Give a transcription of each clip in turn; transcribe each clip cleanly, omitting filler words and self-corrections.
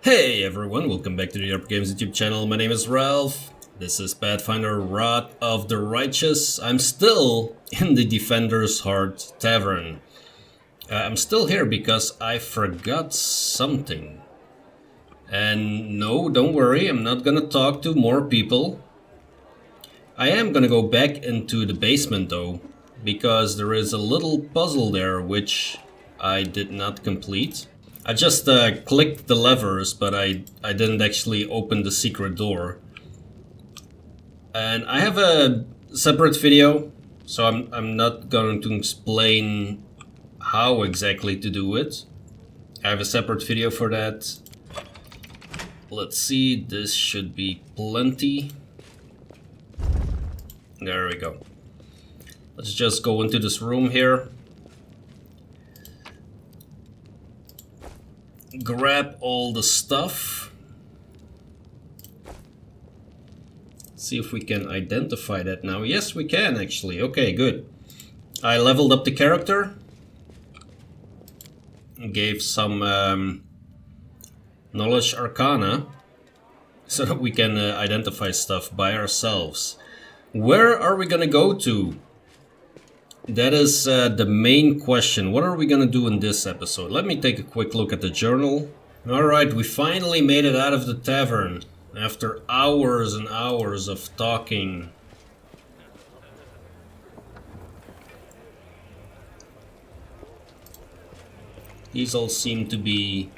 Hey everyone, welcome back to the RPGames YouTube channel. My name is Ralph. This is Pathfinder Wrath of the Righteous. I'm still in the Defender's Heart Tavern. I'm still here because I forgot something. And no, don't worry, I'm not gonna talk to more people. I am gonna go back into the basement though, because there is a little puzzle there which I did not complete. I just clicked the levers, but I didn't actually open the secret door. And I have a separate video, so I'm not going to explain how exactly to do it. I have a separate video for that. Let's see, this should be plenty. There we go. Let's just go into this room here. Grab all the stuff. See if we can identify that now. Yes, we can actually. Okay, good. I leveled up the character. Gave some knowledge arcana so that we can identify stuff by ourselves. Where are we gonna go to? That is the main question. What are we gonna do in this episode? Let me take a quick look at the journal. Alright, we finally made it out of the tavern after hours and hours of talking. These all seem to be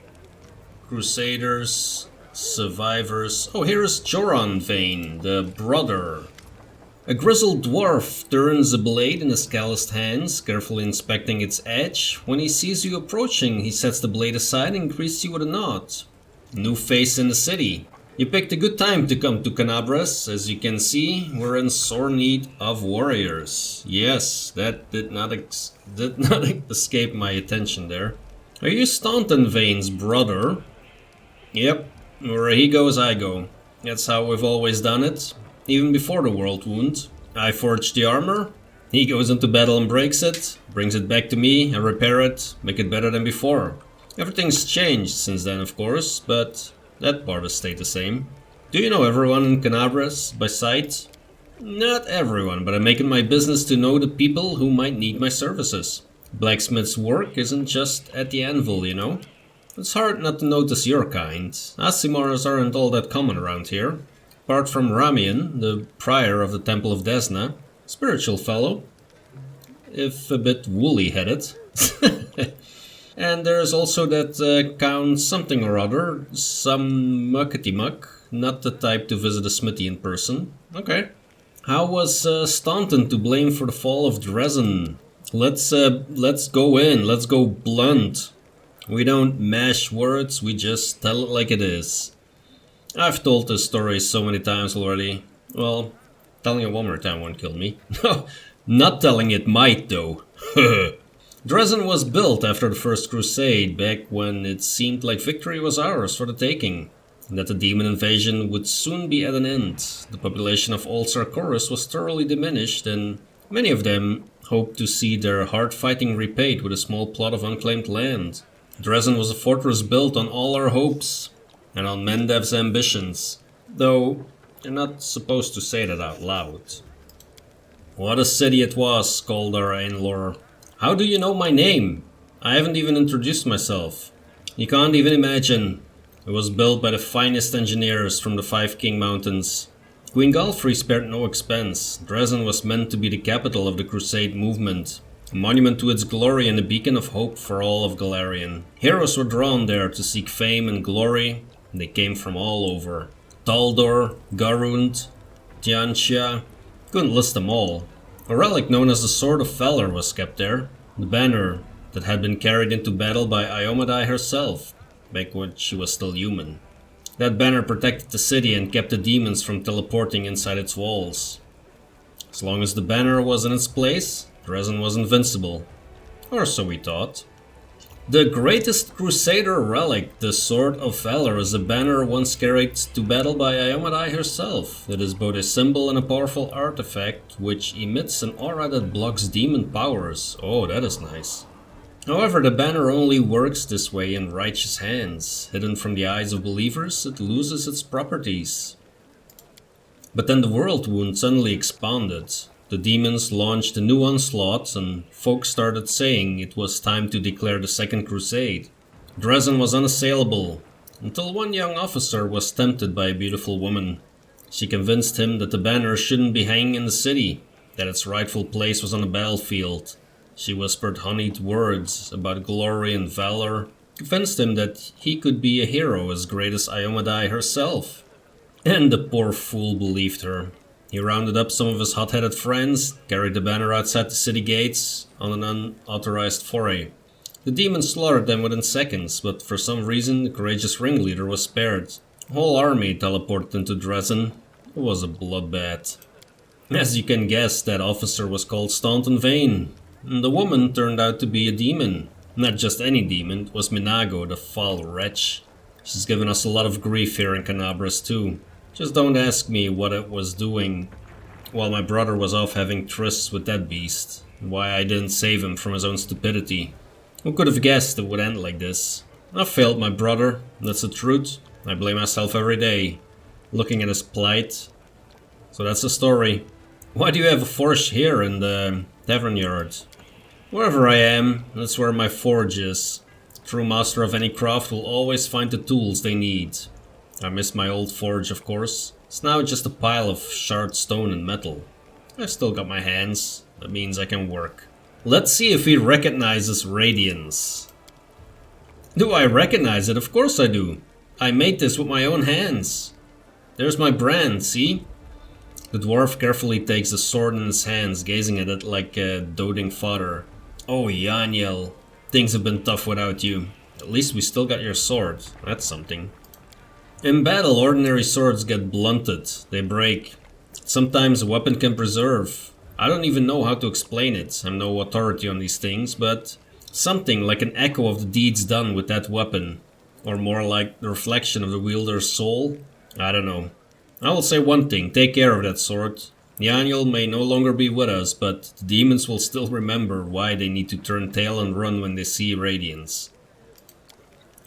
crusaders, survivors. Oh, here is Joran Vhane, the brother. A grizzled dwarf turns a blade in his calloused hands, carefully inspecting its edge. When he sees you approaching, he sets the blade aside and greets you with a nod. New face in the city. You picked a good time to come to Kenabres. As you can see, we're in sore need of warriors. Yes, that did not escape my attention there. Are you Staunton Vhane's brother? Yep, where he goes, I go. That's how we've always done it. Even before the world wound. I forged the armor, he goes into battle and breaks it, brings it back to me, I repair it, make it better than before. Everything's changed since then, of course, but that part has stayed the same. Do you know everyone in Kenabres by sight? Not everyone, but I make it my business to know the people who might need my services. Blacksmith's work isn't just at the anvil, you know? It's hard not to notice your kind. Aasimars aren't all that common around here. Apart from Ramian, the prior of the Temple of Desna, spiritual fellow, if a bit woolly-headed. And there's also that Count something or other, some muckety-muck, not the type to visit a smithy in person. Okay. How was Staunton to blame for the fall of Dresen? Let's go in, let's go blunt. We don't mash words, we just tell it like it is. I've told this story so many times already. Well, telling it one more time won't kill me. No, not telling it might though. Dresen was built after the First Crusade, back when it seemed like victory was ours for the taking. And that the demon invasion would soon be at an end. The population of Old Sarkoris was thoroughly diminished, and many of them hoped to see their hard fighting repaid with a small plot of unclaimed land. Dresen was a fortress built on all our hopes. And on Mendev's ambitions, though you're not supposed to say that out loud. What a city it was, called our Ainlor. How do you know my name? I haven't even introduced myself. You can't even imagine. It was built by the finest engineers from the Five King Mountains. Queen Galfrey spared no expense. Dresen was meant to be the capital of the Crusade movement. A monument to its glory and a beacon of hope for all of Galarian. Heroes were drawn there to seek fame and glory. They came from all over. Taldor, Garund, Tianxia. Couldn't list them all. A relic known as the Sword of Valor was kept there. The banner that had been carried into battle by Iomadai herself, back when she was still human. That banner protected the city and kept the demons from teleporting inside its walls. As long as the banner was in its place, Dresen was invincible. Or so we thought. The greatest crusader relic, the Sword of Valor, is a banner once carried to battle by Iomadai herself. It is both a symbol and a powerful artifact, which emits an aura that blocks demon powers. Oh, that is nice. However, the banner only works this way in righteous hands. Hidden from the eyes of believers, it loses its properties. But then the world wound suddenly expanded. The demons launched a new onslaught, and folks started saying it was time to declare the Second Crusade. Dresen was unassailable, until one young officer was tempted by a beautiful woman. She convinced him that the banner shouldn't be hanging in the city, that its rightful place was on the battlefield. She whispered honeyed words about glory and valor, convinced him that he could be a hero as great as Iomadai herself. And the poor fool believed her. He rounded up some of his hot-headed friends, carried the banner outside the city gates on an unauthorized foray. The demons slaughtered them within seconds, but for some reason the courageous ringleader was spared. A whole army teleported into Dresen. It was a bloodbath. As you can guess, that officer was called Staunton Vhane. And the woman turned out to be a demon. Not just any demon, it was Minago, the foul wretch. She's given us a lot of grief here in Kenabres too. Just don't ask me what it was doing while my brother was off having trysts with that beast. Why I didn't save him from his own stupidity. Who could have guessed it would end like this? I failed my brother, that's the truth. I blame myself every day, looking at his plight. So that's the story. Why do you have a forge here in the tavern yard? Wherever I am, that's where my forge is. A true master of any craft will always find the tools they need. I miss my old forge, of course. It's now just a pile of shard stone and metal. I've still got my hands. That means I can work. Let's see if he recognizes radiance. Do I recognize it? Of course I do. I made this with my own hands. There's my brand, see? The dwarf carefully takes the sword in his hands, gazing at it like a doting father. Oh, Yaniel, things have been tough without you. At least we still got your sword. That's something. In battle, ordinary swords get blunted. They break. Sometimes a weapon can preserve. I don't even know how to explain it. I'm no authority on these things, but something like an echo of the deeds done with that weapon. Or more like the reflection of the wielder's soul. I don't know. I will say one thing, take care of that sword. Yaniel may no longer be with us, but the demons will still remember why they need to turn tail and run when they see radiance.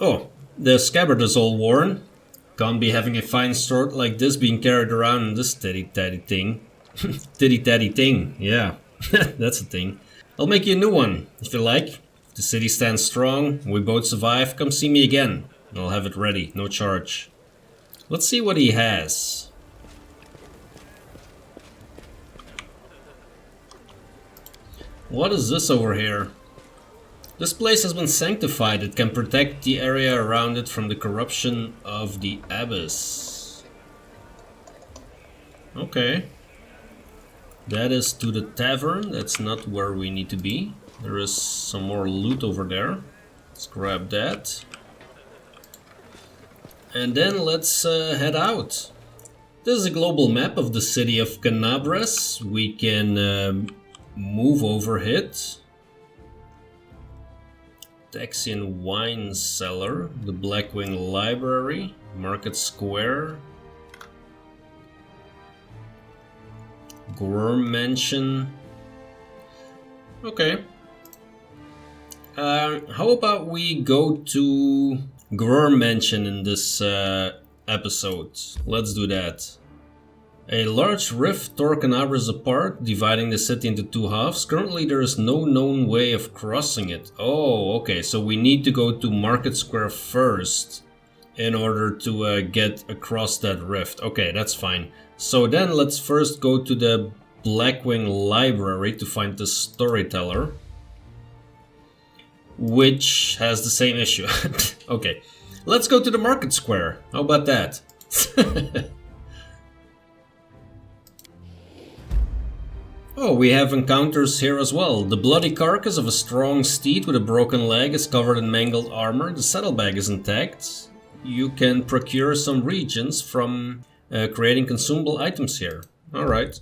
Oh, the scabbard is all worn. Can't be having a fine sword like this being carried around in this titty-tatty thing. Titty-tatty thing, yeah, that's a thing. I'll make you a new one, if you like. If the city stands strong, we both survive, come see me again. I'll have it ready, no charge. Let's see what he has. What is this over here? This place has been sanctified. It can protect the area around it from the corruption of the abyss. Okay. That is to the tavern. That's not where we need to be. There is some more loot over there. Let's grab that. And then let's head out. This is a global map of the city of Kenabres. We can move over it. Texian Wine Cellar, the Blackwing Library, Market Square, Gorm Mansion. Okay. How about we go to Gorm Mansion in this episode? Let's do that. A large rift tore Kenabres apart, dividing the city into two halves. Currently there is no known way of crossing it. Oh, okay, so we need to go to Market Square first in order to get across that rift. Okay, that's fine. So then let's first go to the Blackwing Library to find the storyteller, which has the same issue. Okay, let's go to the Market Square. How about that? Oh, we have encounters here as well. The bloody carcass of a strong steed with a broken leg is covered in mangled armor. The saddlebag is intact. You can procure some regions from creating consumable items here. Alright.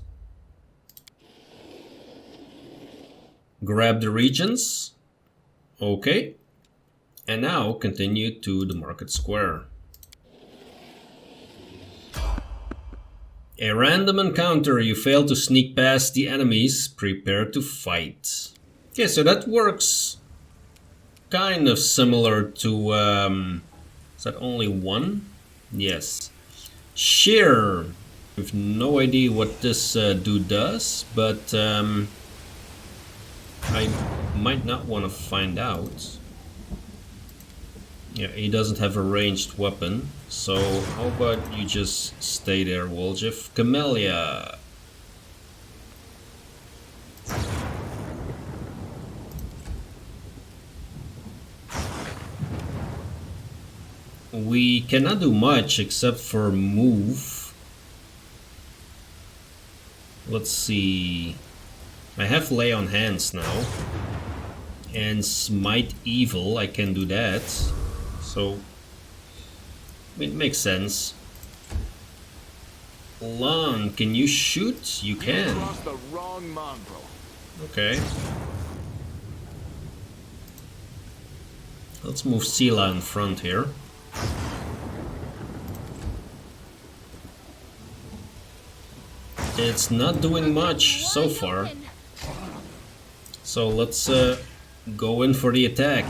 Grab the regions. Okay. And now continue to the Market Square. A random encounter, you fail to sneak past the enemies, prepare to fight. Okay, so that works kind of similar to, is that only one? Yes. Sheer. I have no idea what this dude does, but I might not want to find out. Yeah, he doesn't have a ranged weapon, so how about you just stay there, Woljif. Camellia. We cannot do much except for move. Let's see. I have lay on hands now. And smite evil, I can do that. So it makes sense. Lan, can you shoot? You can. Okay. Let's move Sela in front here. It's not doing much so far. So let's go in for the attack.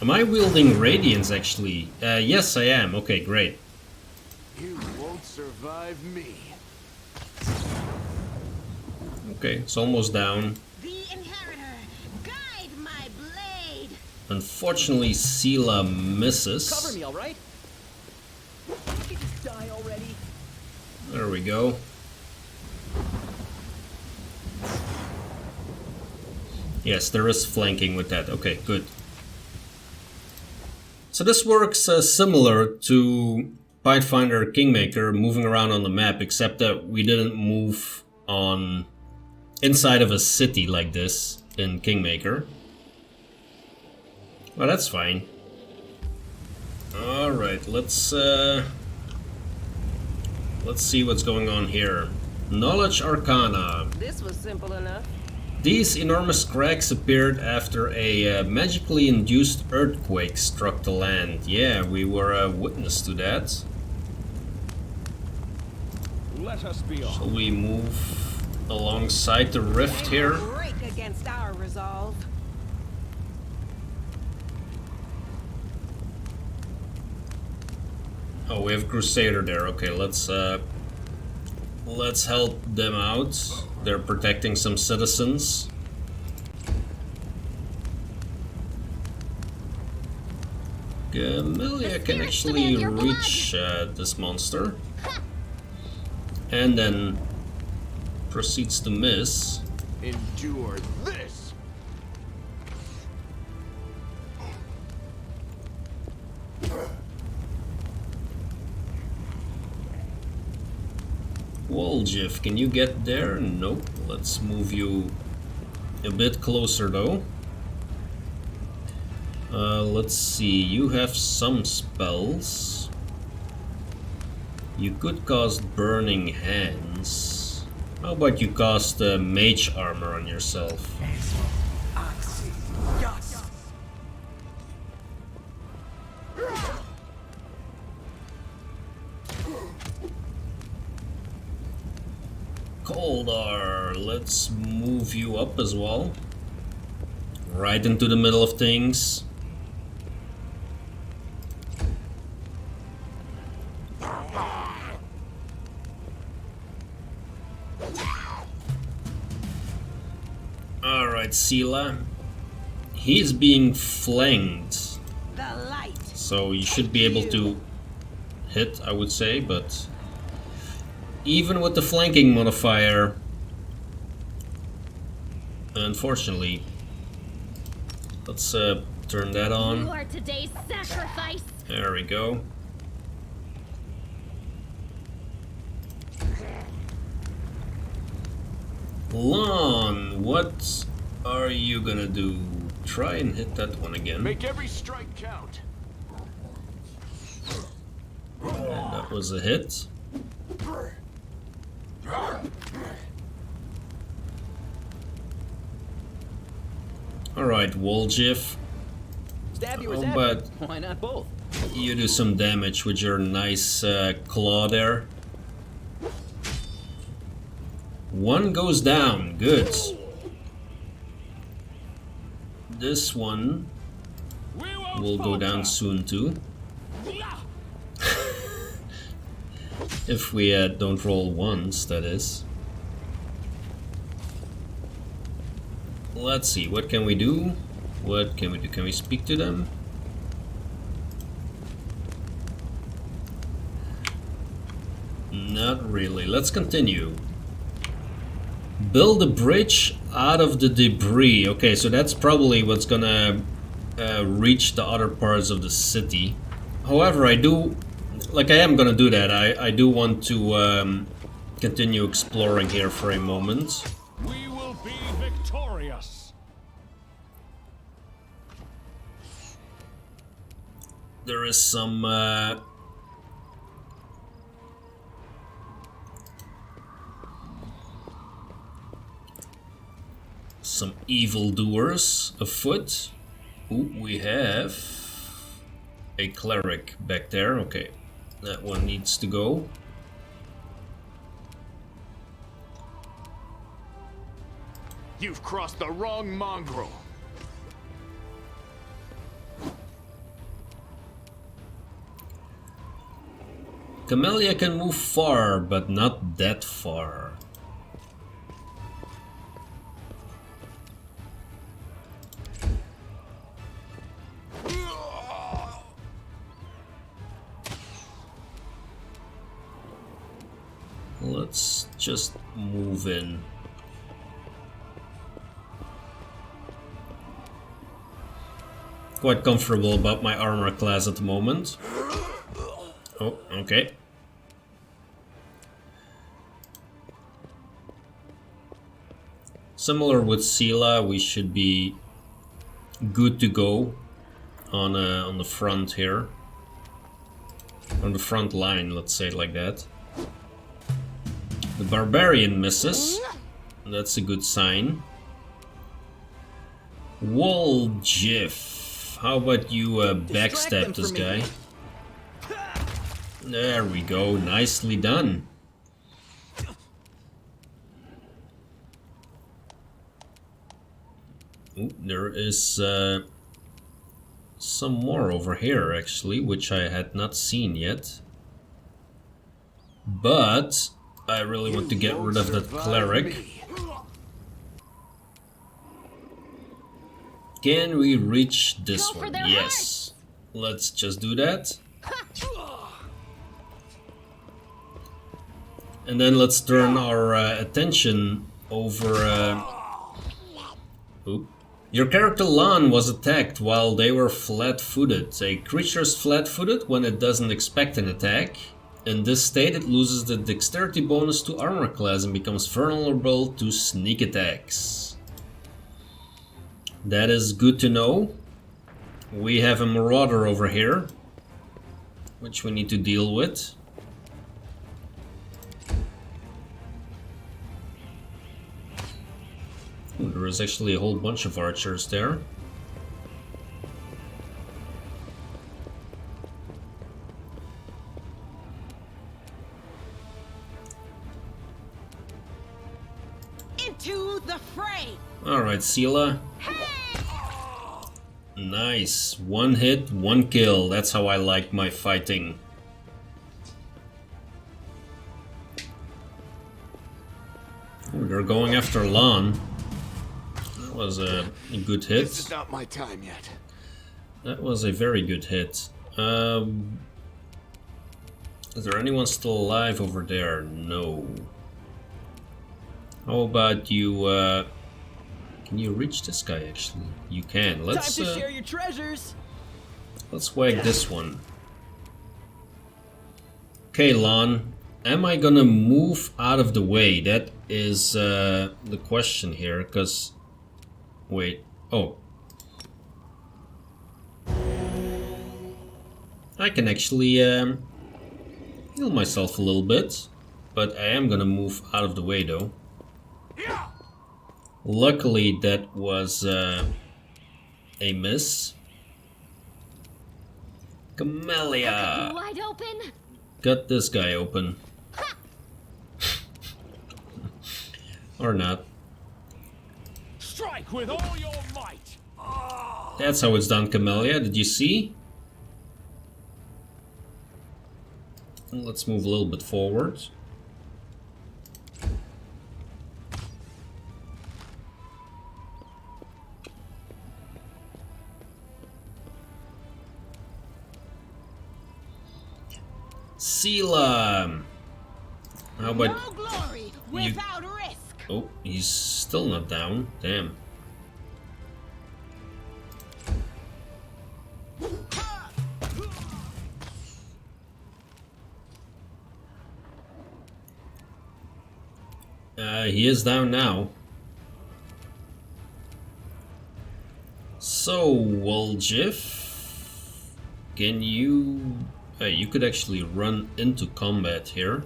Am I wielding Radiance actually? Yes, I am. Okay, great. You won't survive me. Okay, it's almost down. The inheritor, guide my blade. Unfortunately, Sela misses. Cover me, all right? You just die already. There we go. Yes, there is flanking with that. Okay, good. So this works similar to Pathfinder Kingmaker, moving around on the map, except that we didn't move on inside of a city like this in Kingmaker. Well, that's fine. Alright, let's see what's going on here. Knowledge Arcana. This was simple enough. These enormous cracks appeared after a magically induced earthquake struck the land. Yeah, we were a witness to that. Let us be off. Shall we move alongside the rift here? Break against our resolve. Oh, we have Crusader there. Okay, let's help them out. They're protecting some citizens. Camellia can actually reach this monster. And then proceeds to miss. Endure this. Woljif, can you get there? Nope. Let's move you a bit closer though. Let's see, you have some spells. You could cast Burning Hands. How about you cast Mage Armor on yourself? Koldar, let's move you up as well. Right into the middle of things. Alright, Sela. He's being flanked. The light. So you should be able to hit, I would say, but even with the flanking modifier, unfortunately, let's turn that on. You are today's sacrifice. There we go. Lan, what are you gonna do? Try and hit that one again. Make every strike count. And that was a hit. Alright, Woljif. Stab you or Oh, zap but you. Why not both? you do some damage with your nice claw there. One goes down. Good. This one will go down soon too. If we don't roll once, that is. Let's see, what can we do? What can we do? Can we speak to them? Not really. Let's continue. Build a bridge out of the debris. Okay, so that's probably what's gonna reach the other parts of the city. However, I am gonna do that. I do want to continue exploring here for a moment. We will be victorious. There is some evildoers afoot. Ooh, we have a cleric back there. Okay, that one needs to go. You've crossed the wrong mongrel. Camellia can move far, but not that far. Let's just move in. Quite comfortable about my armor class at the moment. Oh, okay. Similar with Sela, we should be good to go on the front here. On the front line, let's say it like that. The barbarian misses. That's a good sign. Wall Jiff. How about you backstab this guy? There we go. Nicely done. Ooh, there is some more over here actually, which I had not seen yet. But I really want to get rid of that cleric. Can we reach this one? Yes. Let's just do that. And then let's turn our attention over... Oop. Your character Lan was attacked while they were flat-footed. A creature's flat-footed when it doesn't expect an attack. In this state, it loses the dexterity bonus to armor class and becomes vulnerable to sneak attacks. That is good to know. We have a marauder over here, which we need to deal with. Ooh, there is actually a whole bunch of archers there. Into the fray. Alright, Sela. Nice. One hit, one kill. That's how I like my fighting. Ooh, they're going after Lan. That was a good hit. This is not my time yet. That was a very good hit. Is there anyone still alive over there? No. How about you, can you reach this guy actually? You can. Let's Time to share your treasures. let's whack this one. Okay, Lan. Am I gonna move out of the way? That is the question here, because... Wait. Oh. I can actually heal myself a little bit, but I am gonna move out of the way though. Luckily that was a miss. Camellia! Wide open. Got this guy open. Or not. Strike with all your might. That's how it's done, Camellia. Did you see? Let's move a little bit forward. Sela! How about No glory without risk. Oh, he's still not down. Damn. He is down now. So, Waljif, can you... you could actually run into combat here.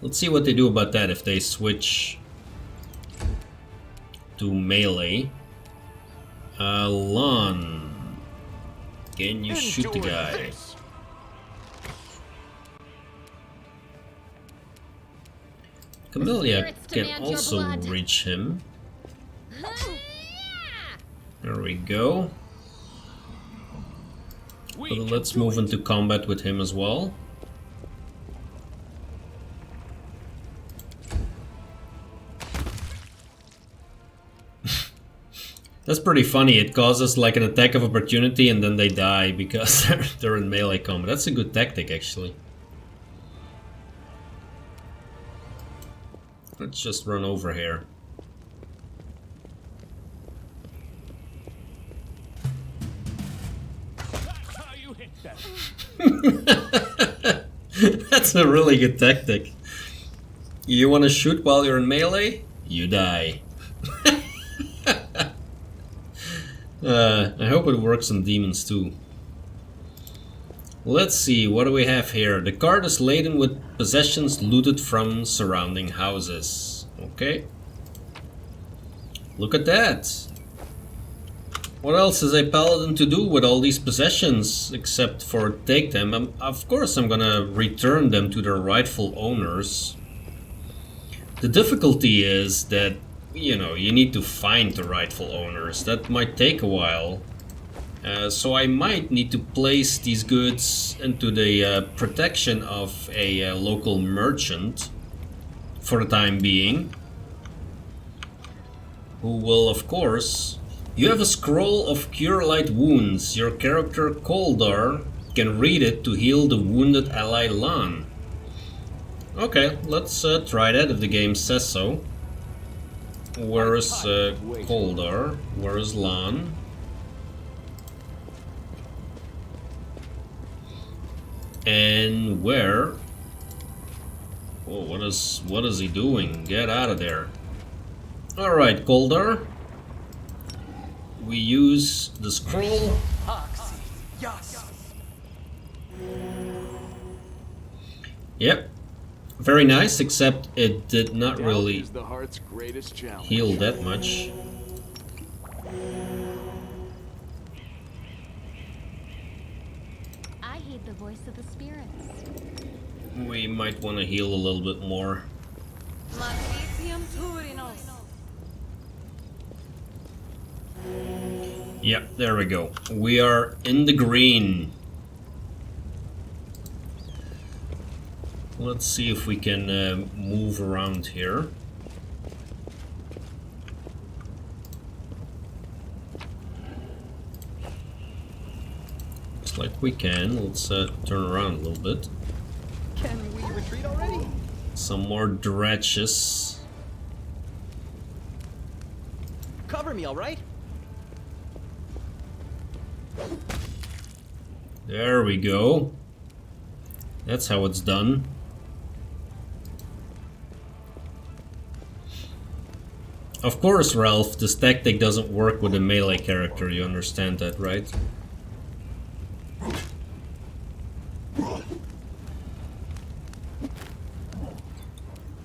Let's see what they do about that if they switch to melee. Lon, can you shoot the guy? This. Camellia spirits can demand your also blood. reach him. There we go. We But can let's do move it. into combat with him as well. That's pretty funny. It causes like an attack of opportunity and then they die because they're in melee combat. That's a good tactic, actually. Let's just run over here. That's how you hit them. That's a really good tactic. You want to shoot while you're in melee? You die. I hope it works on demons too. Let's see, what do we have here? The cart is laden with possessions looted from surrounding houses. Okay. Look at that. What else is a paladin to do with all these possessions except for take them? Of course I'm gonna return them to their rightful owners. The difficulty is that, you know, you need to find the rightful owners. That might take a while. So I might need to place these goods into the protection of a local merchant for the time being, who will, of course... You have a scroll of Cure Light Wounds. Your character Koldar can read it to heal the wounded ally Lan. Okay, let's try that if the game says so. Where is Koldar? Where is Lan? And where? Oh, what is he doing? Get out of there! All right, Koldar. We use the scroll. Yep, very nice. Except it did not really Is the heart's greatest challenge. heal that much. I heed the voice of the spirits. We might want to heal a little bit more. Yep, there we go. We are in the green. Let's see if we can move around here. Looks like we can. Let's turn around a little bit. Can we retreat already? Some more dredges. Cover me, all right? There we go. That's how it's done. Of course, Ralph, this tactic doesn't work with a melee character, you understand that, right?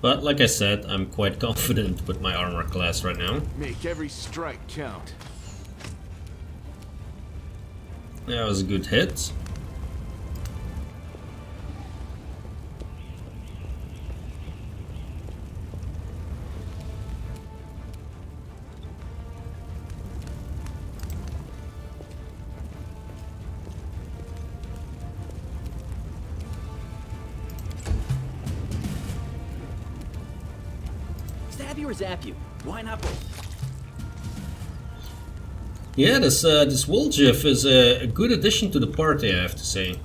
But like I said, I'm quite confident with my armor class right now. Make every strike count. That was a good hit. stab you or zap you? Why not both? Yeah, this Wolgiff is a good addition to the party, I have to say.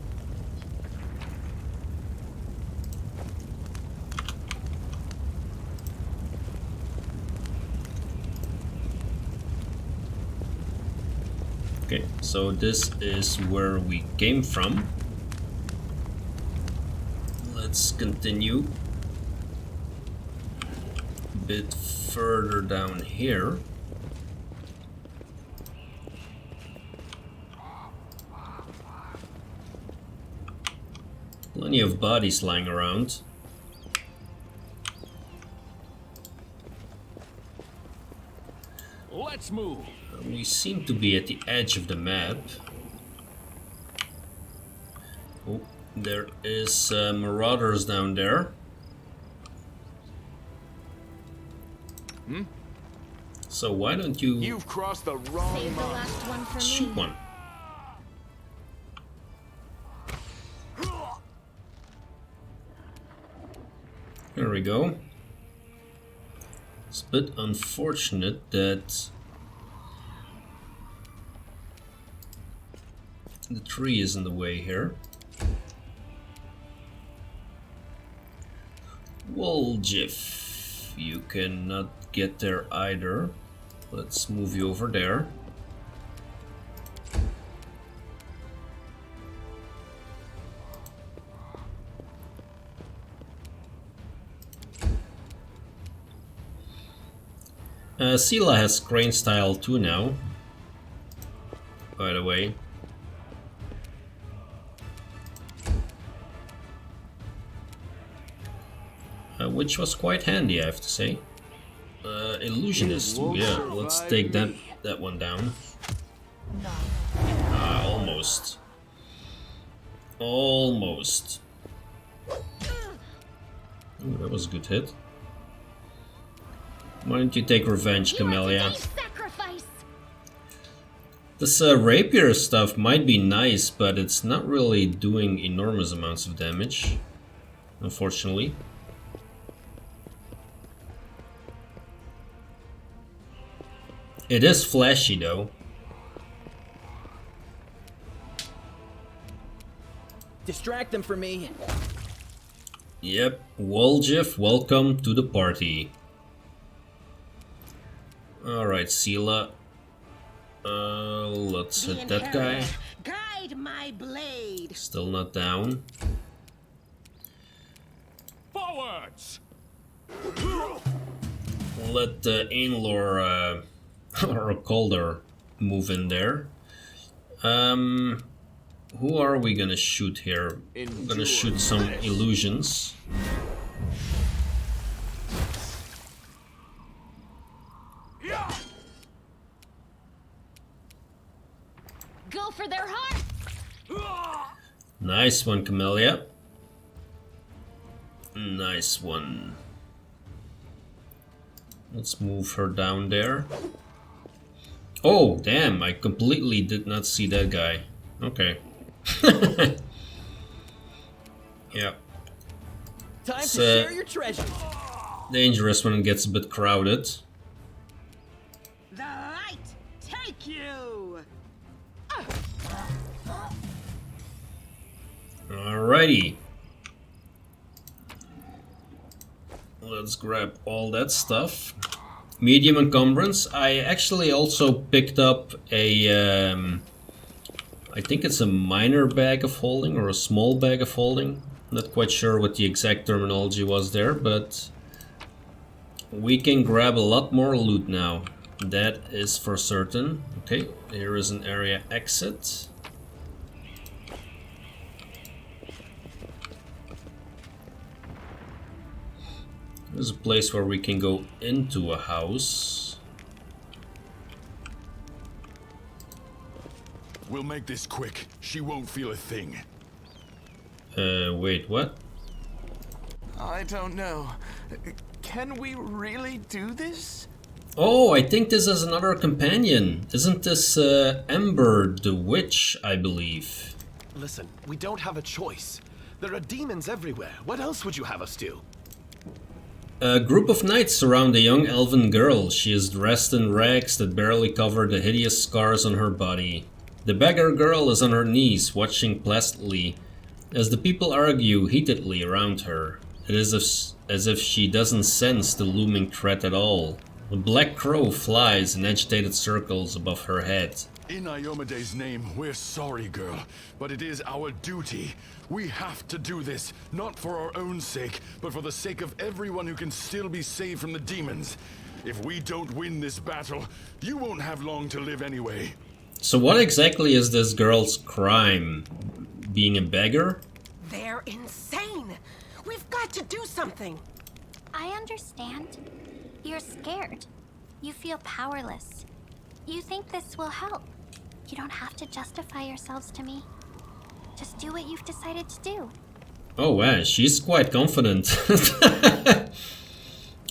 Okay, so this is where we came from. Let's continue a bit further down here. Plenty of bodies lying around. Let's move. We seem to be at the edge of the map. Oh, there is marauders down there. So why don't you You've crossed the wrong Save the monk. last one for shoot me. one? There we go. It's a bit unfortunate that the tree is in the way here. Wolgiff, you cannot get there either. Let's move you over there. Sela has crane style too now, by the way. Which was quite handy, I have to say. Illusionist too, yeah. Let's take that one down. Almost. Almost. Ooh, that was a good hit. Why don't you take revenge, Camellia? Sacrifice. This rapier stuff might be nice, but it's not really doing enormous amounts of damage, unfortunately. It is flashy though. Distract them for me. Yep, Wolgiff, welcome to the party. Alright, Sela. Let's hit that guy. Guide my blade. Still not down. Forwards. Let Ainlor or Calder move in there. Who are we gonna shoot here? I'm gonna shoot some illusions. Go for their heart. Nice one, Camellia. Nice one. Let's move her down there. Oh, damn, I completely did not see that guy. Okay. Yeah. Time It's, to share your treasure. dangerous when it gets a bit crowded. The light take you. Alrighty. Let's grab all that stuff. Medium encumbrance. I actually also picked up a... I think it's a minor bag of holding or a small bag of holding. Not quite sure what the exact terminology was there, but we can grab a lot more loot now. That is for certain. Okay, here is an area exit. There's a place where we can go into a house. We'll make this quick. She won't feel a thing. Wait, what? I don't know. Can we really do this? Oh, I think this is another companion. Isn't this Ember the witch, I believe? Listen, we don't have a choice. There are demons everywhere. What else would you have us do? A group of knights surround a young elven girl. She is dressed in rags that barely cover the hideous scars on her body. The beggar girl is on her knees, watching placidly as the people argue heatedly around her. It is as if she doesn't sense the looming threat at all. A black crow flies in agitated circles above her head. In Iomede's name, we're sorry, girl, but it is our duty. We have to do this, not for our own sake, but for the sake of everyone who can still be saved from the demons. If we don't win this battle, you won't have long to live anyway. So what exactly is this girl's crime? Being a beggar? They're insane. We've got to do something. I understand. You're scared. You feel powerless. You think this will help. You don't have to justify yourselves to me. Just do what you've decided to do. Oh wow, she's quite confident.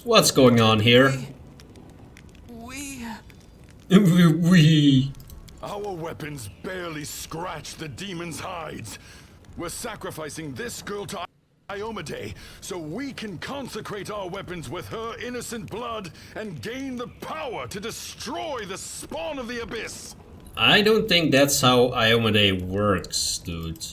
What's going on here? We... Our weapons barely scratch the demons' hides. We're sacrificing this girl to Iomede so we can consecrate our weapons with her innocent blood and gain the power to destroy the spawn of the abyss. I don't think that's how Iomede works, dude.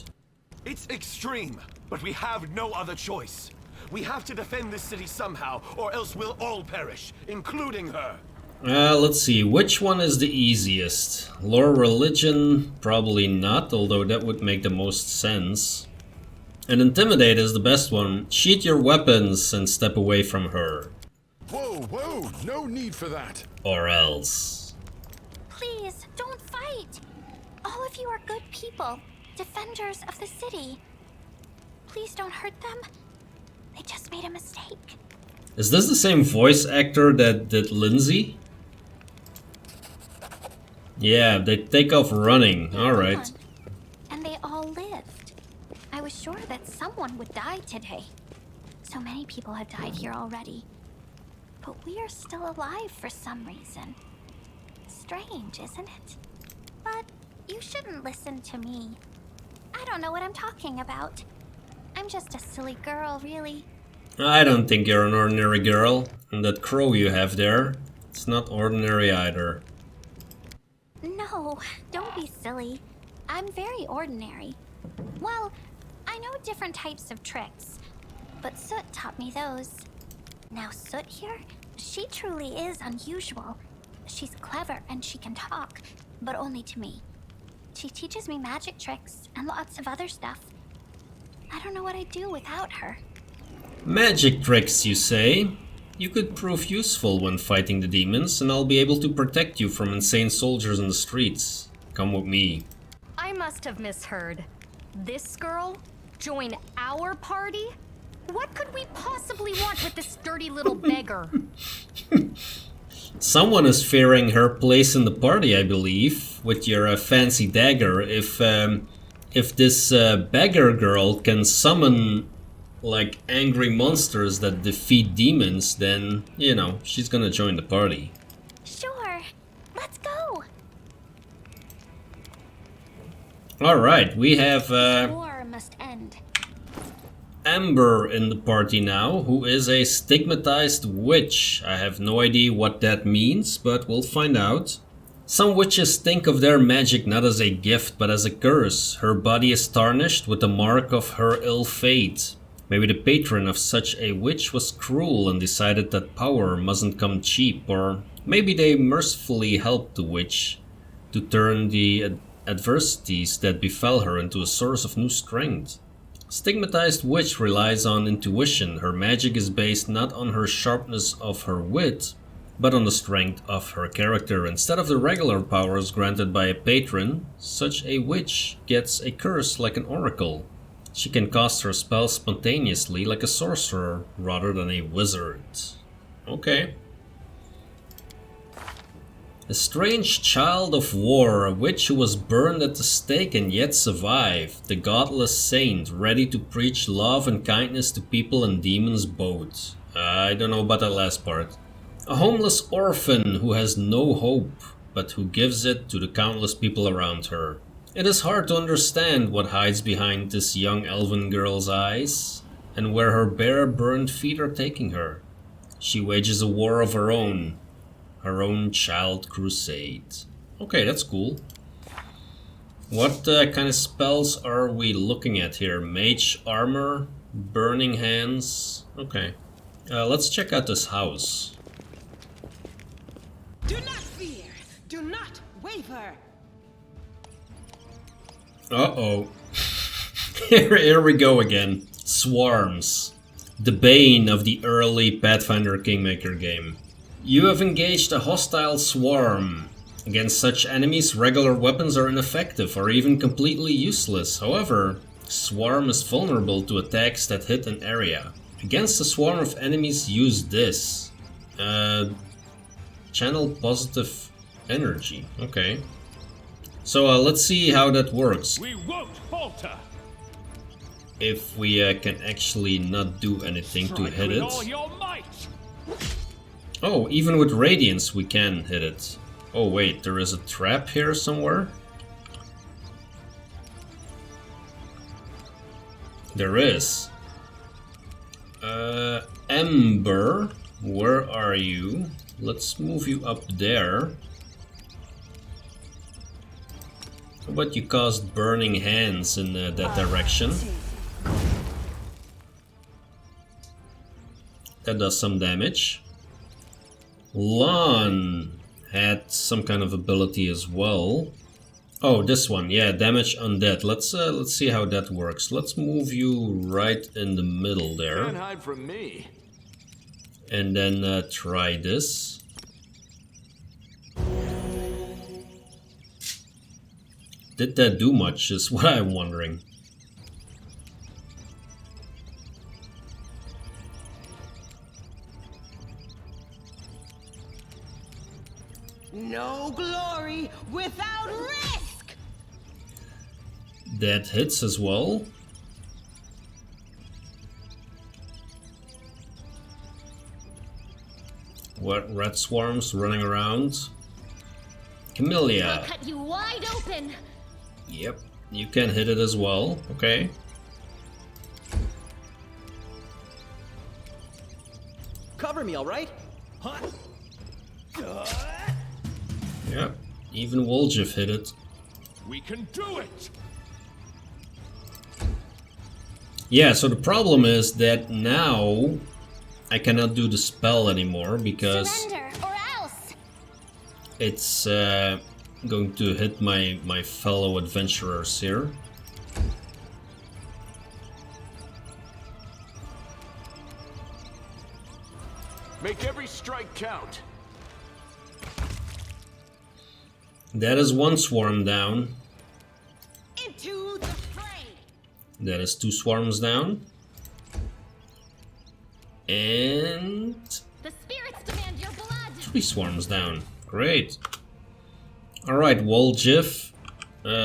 It's extreme, but we have no other choice. We have to defend this city somehow, or else we'll all perish, including her. Let's see, which one is the easiest? Lore religion? Probably not, although that would make the most sense. And intimidate is the best one. Sheath your weapons and step away from her. Whoa, whoa, no need for that. Or else. Please, don't fight. All of you are good people, defenders of the city. Please don't hurt them. They just made a mistake. Is this the same voice actor that did Lindsay? Yeah, they take off running. Alright. And they all lived. I was sure that someone would die today. So many people have died here already. But we are still alive for some reason. Strange, isn't it? But you shouldn't listen to me. I don't know what I'm talking about. I'm just a silly girl, really. I don't think you're an ordinary girl. And that crow you have there, it's not ordinary either. No, don't be silly. I'm very ordinary. Well, I know different types of tricks, but Soot taught me those. Now Soot here, she truly is unusual. She's clever and she can talk, but only to me. She teaches me magic tricks and lots of other stuff. I don't know what I'd do without her. Magic tricks, you say? You could prove useful when fighting the demons, and I'll be able to protect you from insane soldiers in the streets. Come with me. I must have misheard. This girl? Join our party? What could we possibly want with this dirty little beggar? Someone is fearing her place in the party, I believe, with your fancy dagger. If this beggar girl can summon like angry monsters that defeat demons, then, you know, she's gonna join the party. Sure, let's go. Alright, we have War must end. Ember in the party now, who is a stigmatized witch. I have no idea what that means, but we'll find out. Some witches think of their magic not as a gift, but as a curse. Her body is tarnished with the mark of her ill fate. Maybe the patron of such a witch was cruel and decided that power mustn't come cheap, or maybe they mercifully helped the witch to turn the adversities that befell her into a source of new strength. Stigmatized witch relies on intuition. Her magic is based not on her sharpness of her wit, but on the strength of her character. Instead of the regular powers granted by a patron, such a witch gets a curse like an oracle. She can cast her spells spontaneously like a sorcerer rather than a wizard. Okay. A strange child of war, a witch who was burned at the stake and yet survived. The godless saint, ready to preach love and kindness to people and demons both. I don't know about that last part. A homeless orphan who has no hope, but who gives it to the countless people around her. It is hard to understand what hides behind this young elven girl's eyes, and where her bare burned feet are taking her. She wages a war of her own child crusade. Okay, that's cool. What kind of spells are we looking at here? Mage armor, burning hands. Okay, let's check out this house. Do not fear. Do not waver. Uh-oh. Here we go again. Swarms. The bane of the early Pathfinder Kingmaker game. You have engaged a hostile swarm. Against such enemies, regular weapons are ineffective or even completely useless. However, swarm is vulnerable to attacks that hit an area. Against a swarm of enemies, use this. Channel positive energy. Okay. So let's see how that works. We won't falter. If we can actually not do anything to hit it. All your might. Oh, even with radiance we can hit it. Oh wait, there is a trap here somewhere? There is. Ember, where are you? Let's move you up there. How about you cast burning hands in that direction? That does some damage. Lan had some kind of ability as well. Oh, this one, yeah, damage undead. Let's see how that works. Let's move you right in the middle there. Can't hide from me. And then try this. Did that do much is what I'm wondering. No glory without risk. That hits as well. What red swarms running around? Camellia. I'll cut you wide open. Yep, you can hit it as well. Okay. Cover me, all right? Yep, even Woljif hit it. We can do it. Yeah, so the problem is that now I cannot do the spell anymore because Surrender, or else. it's going to hit my fellow adventurers here. Make every strike count. That is one swarm down. Into the fray. That is two swarms down. And The spirits demand your blood. three swarms down. Great. Alright, Woljif,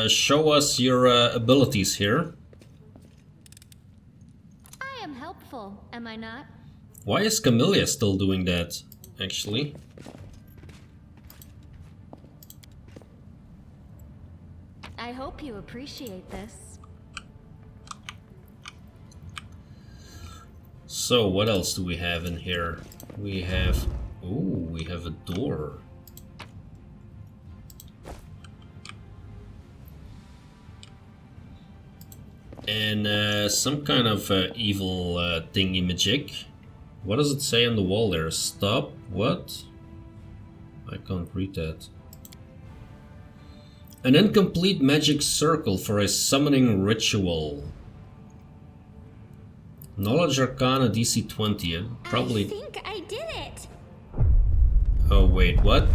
show us your abilities here. I am helpful, am I not? Why is Camellia still doing that, actually? I hope you appreciate this. So, what else do we have in here? We have... Ooh, we have a door. And some kind of evil thingy-majig. What does it say on the wall there? Stop? What? I can't read that. An incomplete magic circle for a summoning ritual. Knowledge Arcana DC 20. Probably. I think I did it. Oh wait, what?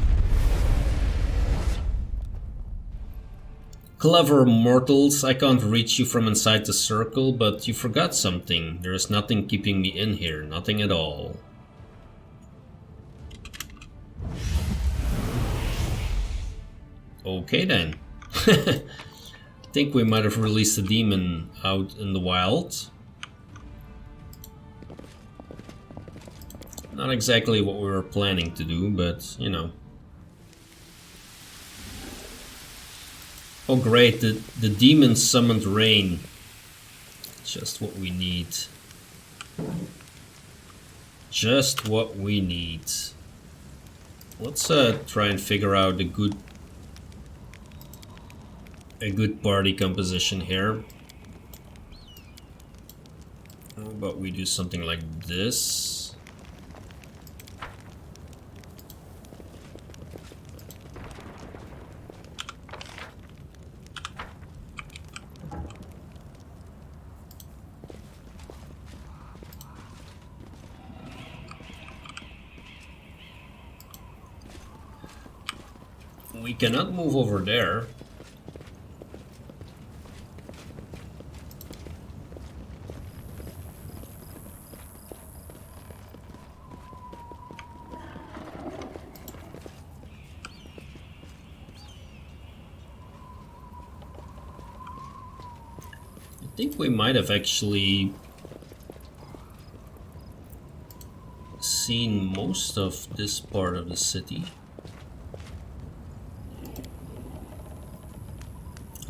Clever mortals, I can't reach you from inside the circle, but you forgot something. There is nothing keeping me in here, nothing at all. Okay then. Think we might have released a demon out in the wild. Not exactly what we were planning to do, but you know. Oh great, the demon summoned rain. Just what we need. Just what we need. Let's try and figure out a good party composition here. How about we do something like this? We cannot move over there. I think we might have actually seen most of this part of the city.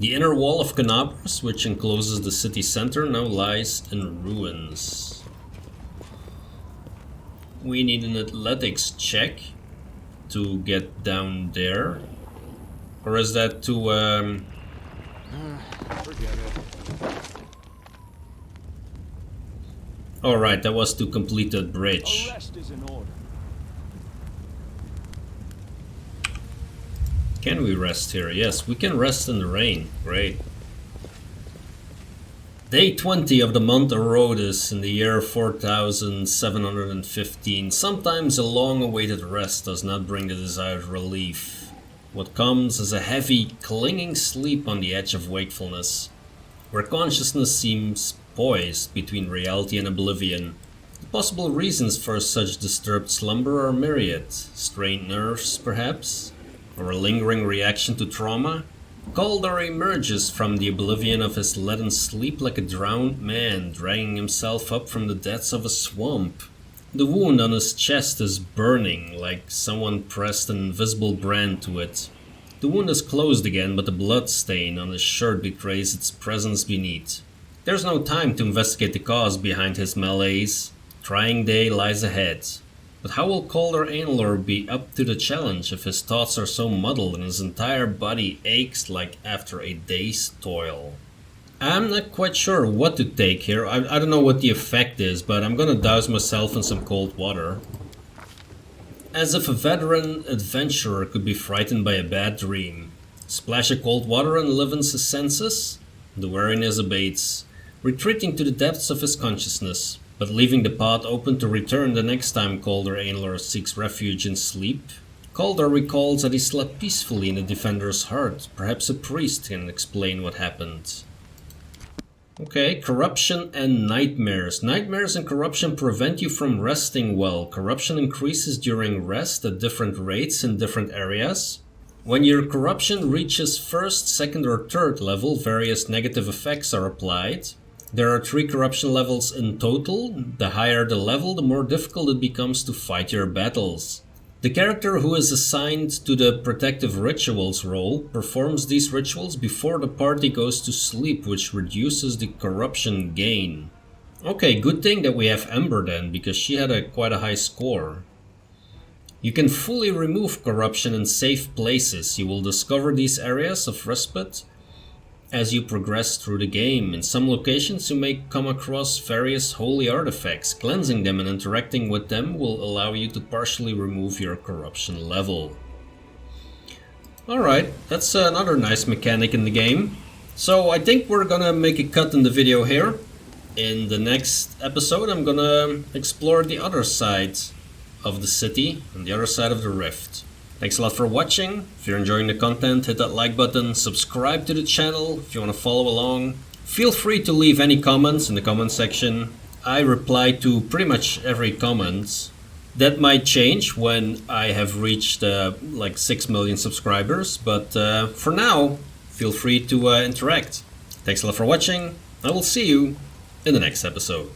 The inner wall of Kenabres, which encloses the city center, now lies in ruins. We need an athletics check to get down there. Or is that to... Forget it. Alright, that was to complete that bridge. Arrest is in order. Can we rest here? Yes, we can rest in the rain. Great. Day 20 of the month Erodus in the year 4715. Sometimes a long-awaited rest does not bring the desired relief. What comes is a heavy, clinging sleep on the edge of wakefulness, where consciousness seems poised between reality and oblivion. The possible reasons for such disturbed slumber are myriad. Strained nerves, perhaps? Or a lingering reaction to trauma? Kaldar emerges from the oblivion of his leaden sleep like a drowned man, dragging himself up from the depths of a swamp. The wound on his chest is burning, like someone pressed an invisible brand to it. The wound is closed again, but the blood stain on his shirt betrays its presence beneath. There's no time to investigate the cause behind his malaise. Trying day lies ahead. But how will Kaldar Vhane be up to the challenge if his thoughts are so muddled and his entire body aches like after a day's toil? I'm not quite sure what to take here. I don't know what the effect is, but I'm gonna douse myself in some cold water. As if a veteran adventurer could be frightened by a bad dream. Splash of cold water enlivens his senses. The wariness abates, retreating to the depths of his consciousness, but leaving the path open to return the next time Kaldar Vhane seeks refuge in sleep. Kaldar recalls that he slept peacefully in the defender's heart. Perhaps a priest can explain what happened. Okay, corruption and nightmares. Nightmares and corruption prevent you from resting well. Corruption increases during rest at different rates in different areas. When your corruption reaches first, second or third level, various negative effects are applied. There are 3 corruption levels in total. The higher the level, the more difficult it becomes to fight your battles. The character who is assigned to the protective rituals role performs these rituals before the party goes to sleep, which reduces the corruption gain. Okay, good thing that we have Ember then, because she had quite a high score. You can fully remove corruption in safe places. You will discover these areas of respite as you progress through the game. In some locations you may come across various holy artifacts. Cleansing them and interacting with them will allow you to partially remove your corruption level. Alright, that's another nice mechanic in the game. So I think we're gonna make a cut in the video here. In the next episode I'm gonna explore the other side of the city and the other side of the rift. Thanks a lot for watching. If you're enjoying the content, hit that like button, subscribe to the channel if you want to follow along. Feel free to leave any comments in the comment section. I reply to pretty much every comment. That might change when I have reached like 6 million subscribers, but for now, feel free to interact. Thanks a lot for watching. I will see you in the next episode.